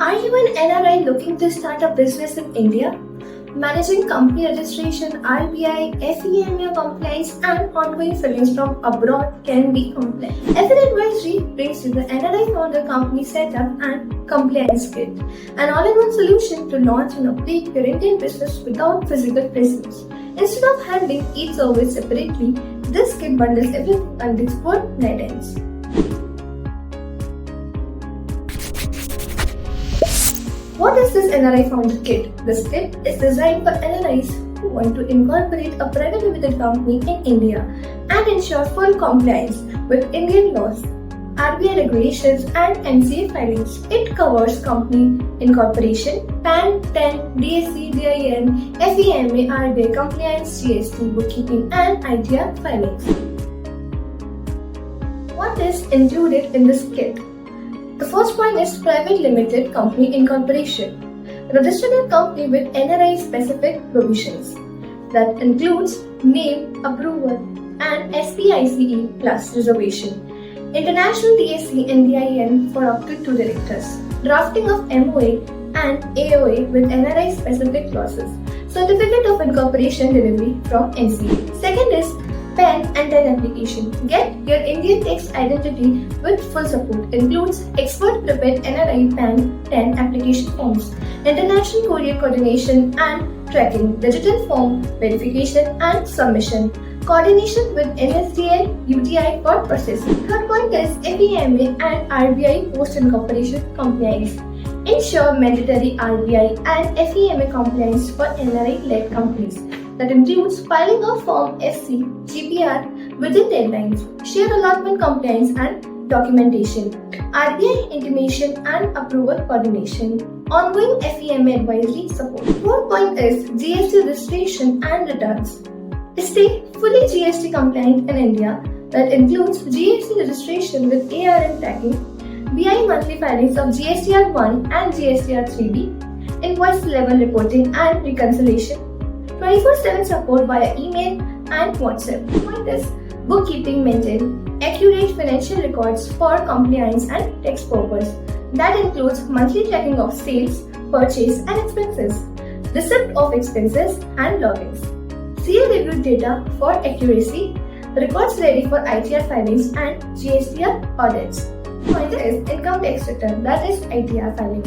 Are you an NRI looking to start a business in India? Managing company registration, RBI, FEMA compliance, and ongoing filings from abroad can be complex. FN Advisory brings you the NRI founder company setup and compliance kit, an all-in-one solution to launch and update your Indian business without physical presence. Instead of handling each service separately, this kit bundles everything under its one guidance. What is this NRI Founder Kit? This kit is designed for NRIs who want to incorporate a private limited company in India and ensure full compliance with Indian laws, RBI regulations and MCA filings. It covers company incorporation, PAN, TEN, DSC, DIN, FEMA, RBI compliance, GST, bookkeeping and ITR filings. What is included in this kit? The first point is Private Limited Company Incorporation. Register your company with NRI specific provisions. That includes name, approval, and SPICE plus reservation. International DSC and DIN for up to 2 directors. Drafting of MOA and AOA with NRI specific clauses. Certificate of Incorporation delivery from NCA. Second is PAN and TEN application. Get your Indian tax identity with full support. Includes expert prepared NRI PAN 10 application forms, international courier coordination and tracking, digital form verification and submission, coordination with NSDL, UTI for processing. Third point is FEMA and RBI post incorporation compliance. Ensure mandatory RBI and FEMA compliance for NRI-led companies. That includes filing of Form FC, GPR within deadlines, share allotment compliance and documentation, RBI intimation and approval coordination, ongoing FEMA advisory support. Fourth point is GST registration and returns. Stay fully GST compliant in India. That includes GST registration with ARN tagging, BI monthly filings of GSTR 1 and GSTR 3B, invoice level reporting and reconciliation, 24/7 support via email and WhatsApp. Point is bookkeeping maintain accurate financial records for compliance and tax purpose. That includes monthly tracking of sales, purchase and expenses, receipt of expenses and logins. CA reviewed data for accuracy, records ready for ITR filings and GSTR audits. Point is income tax return, that is ITR filing.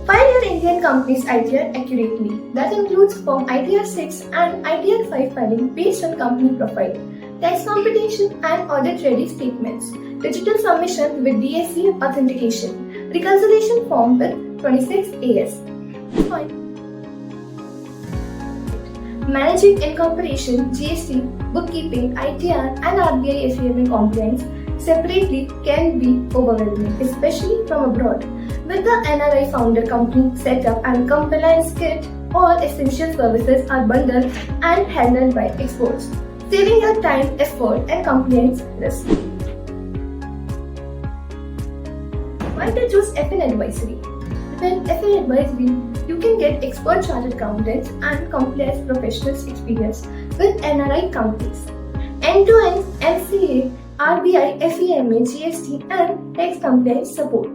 File your Indian company's ITR accurately. That includes Form ITR 6 and ITR 5 filing based on company profile, tax computation and audit ready statements, digital submission with DSC authentication, reconciliation form with 26 AS. Point. Managing incorporation, GST, bookkeeping, ITR and RBI FEMA compliance separately can be overwhelming, especially from abroad. With the NRI founder company setup and compliance kit, all essential services are bundled and handled by experts, saving your time, effort and compliance risk. Why to choose FN Advisory? With FN Advisory, you can get expert chartered accountants and compliance professionals experience with NRI companies. End-to-end MCA, RBI, FEMA, GST and tax compliance support.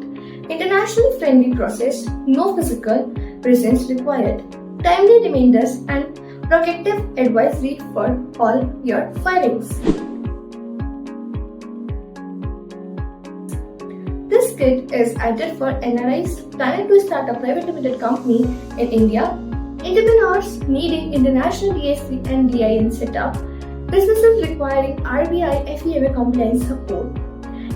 Internationally friendly process, no physical presence required. Timely reminders and proactive advisory for all your filings. This kit is added for NRIs planning to start a private limited company in India, entrepreneurs needing international DSC and DIN setup, businesses requiring RBI FEMA compliance support,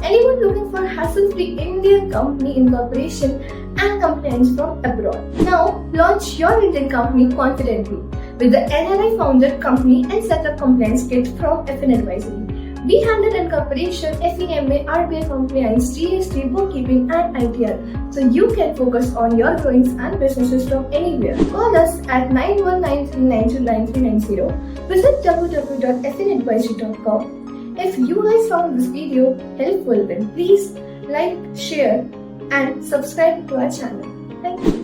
anyone looking for hassle-free Indian company incorporation and compliance from abroad. Now, launch your Indian company confidently with the NRI Founder Company and Setup Compliance Kit from FN Advisory. We handle incorporation, FEMA, RBI compliance, GST, bookkeeping and ITR, so you can focus on your growings and businesses from anywhere. Call us at 9193929390. Visit www.fnadvisory.com. If you guys found this video helpful, then please like, share and subscribe to our channel. Thank you.